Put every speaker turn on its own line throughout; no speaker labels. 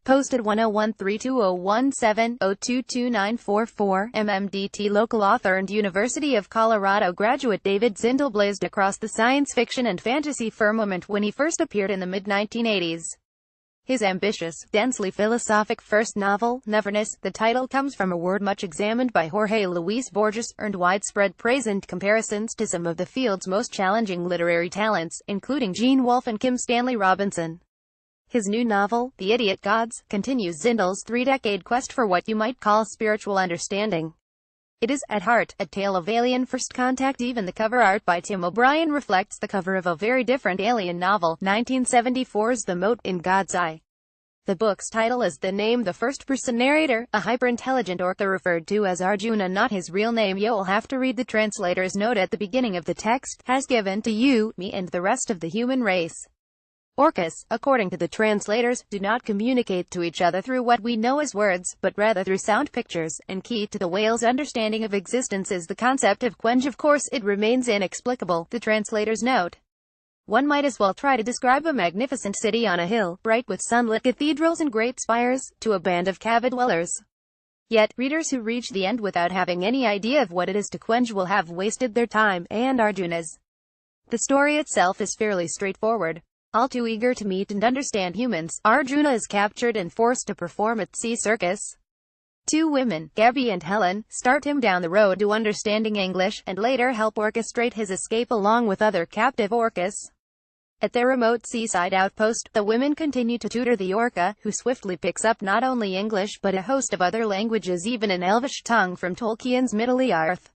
Posted 101320170222944. MMDTLocal author and University of Colorado graduate David Zindell blazed across the science fiction and fantasy firmament when he first appeared in the mid-1980s. His ambitious, densely philosophic first novel, Neverness, the title comes from a word much examined by Jorge Luis Borges, earned widespread praise and comparisons to some of the field's most challenging literary talents, including Gene Wolfe and Kim Stanley Robinson. His new novel, The Idiot Gods, continues Zindell's three-decade quest for what you might call spiritual understanding. It is, at heart, a tale of alien first contact. Even the cover art by Tim O'Brien reflects the cover of a very different alien novel, 1974's The Mote in God's Eye. The book's title is the name the first-person narrator, a hyper-intelligent orca referred to as Arjuna, not his real name. You'll have to read the translator's note at the beginning of the text, has given to you, me and the rest of the human race. Orcas, according to the translators, do not communicate to each other through what we know as words, but rather through sound pictures, and key to the whale's understanding of existence is the concept of quench. Of course, it remains inexplicable, the translator's note. One might as well try to describe a magnificent city on a hill, bright with sunlit cathedrals and great spires, to a band of cave dwellers. Yet, readers who reach the end without having any idea of what it is to quench will have wasted their time, and Arjuna's. The story itself is fairly straightforward. All too eager to meet and understand humans, Arjuna is captured and forced to perform at sea circus. Two women, Gabby and Helen, start him down the road to understanding English, and later help orchestrate his escape along with other captive orcas. At their remote seaside outpost, the women continue to tutor the orca, who swiftly picks up not only English but a host of other languages, even an Elvish tongue from Tolkien's Middle-earth.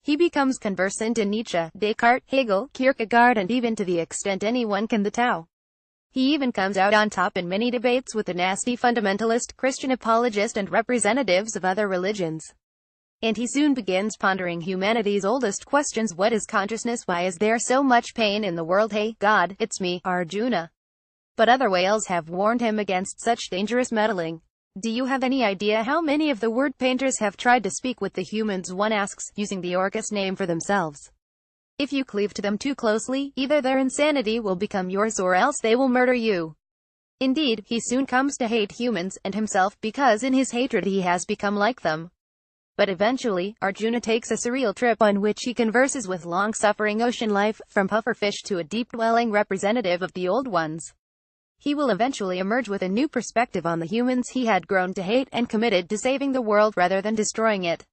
He becomes conversant in Nietzsche, Descartes, Hegel, Kierkegaard, and even to the extent anyone can the Tao. He even comes out on top in many debates with the nasty fundamentalist, Christian apologist and representatives of other religions. And he soon begins pondering humanity's oldest questions. What is consciousness? Why is there so much pain in the world? Hey, God, it's me, Arjuna. But other whales have warned him against such dangerous meddling. Do you have any idea how many of the word painters have tried to speak with the humans? One asks, using the orca's name for themselves. If you cleave to them too closely, either their insanity will become yours or else they will murder you. Indeed, he soon comes to hate humans, and himself, because in his hatred he has become like them. But eventually, Arjuna takes a surreal trip on which he converses with long-suffering ocean life, from pufferfish to a deep-dwelling representative of the old ones. He will eventually emerge with a new perspective on the humans he had grown to hate, and committed to saving the world rather than destroying it.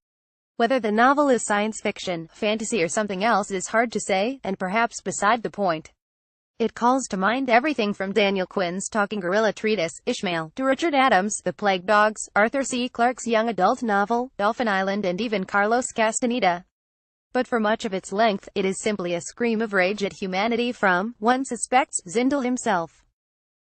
Whether the novel is science fiction, fantasy, or something else is hard to say, and perhaps beside the point. It calls to mind everything from Daniel Quinn's Talking Gorilla treatise, Ishmael, to Richard Adams' The Plague Dogs, Arthur C. Clarke's young adult novel, Dolphin Island, and even Carlos Castaneda. But for much of its length, it is simply a scream of rage at humanity from, one suspects, Zindell himself.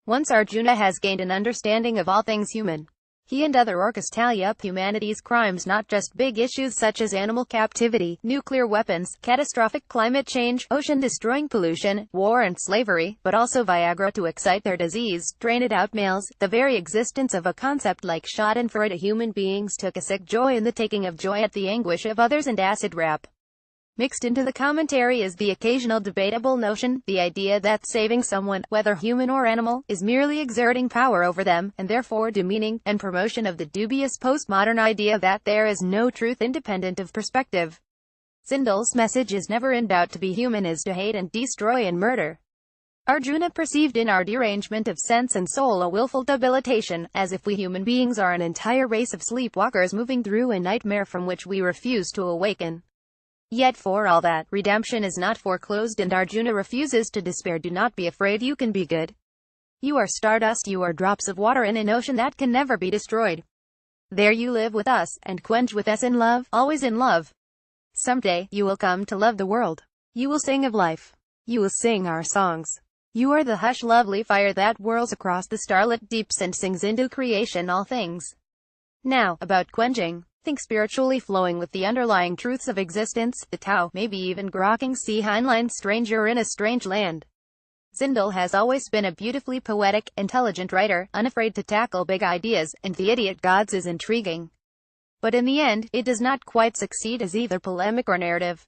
Once Arjuna has gained an understanding of all things human, he and other orcas tally up humanity's crimes, not just big issues such as animal captivity, nuclear weapons, catastrophic climate change, ocean-destroying pollution, war and slavery, but also Viagra to excite their disease, drain-it-out males, the very existence of a concept like schadenfreude. Human beings took a sick joy in the taking of joy at the anguish of others, and acid rap. Mixed into the commentary is the occasional debatable notion, the idea that saving someone, whether human or animal, is merely exerting power over them, and therefore demeaning, and promotion of the dubious postmodern idea that there is no truth independent of perspective. Zindell's message is never in doubt: to be human is to hate and destroy and murder. Arjuna perceived in our derangement of sense and soul a willful debilitation, as if we human beings are an entire race of sleepwalkers moving through a nightmare from which we refuse to awaken. Yet for all that, redemption is not foreclosed, and Arjuna refuses to despair. Do not be afraid, you can be good. You are stardust, you are drops of water in an ocean that can never be destroyed. There you live with us, and quench with us in love, always in love. Someday, you will come to love the world. You will sing of life. You will sing our songs. You are the hush lovely fire that whirls across the starlit deeps and sings into creation all things. Now, about quenching. Think spiritually, flowing with the underlying truths of existence, the Tao, maybe even grokking sea Heinlein, stranger in a strange land. Zindell has always been a beautifully poetic, intelligent writer, unafraid to tackle big ideas, and The Idiot Gods is intriguing. But in the end, it does not quite succeed as either polemic or narrative.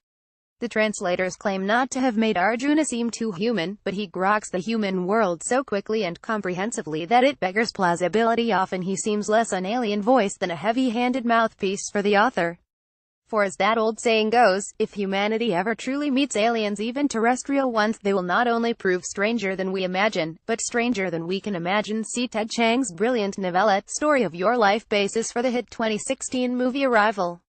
The translators claim not to have made Arjuna seem too human, but he groks the human world so quickly and comprehensively that it beggars plausibility. Often he seems less an alien voice than a heavy-handed mouthpiece for the author. For as that old saying goes, if humanity ever truly meets aliens, even terrestrial ones, they will not only prove stranger than we imagine, but stranger than we can imagine. See Ted Chiang's brilliant novella, Story of Your Life, basis for the hit 2016 movie Arrival.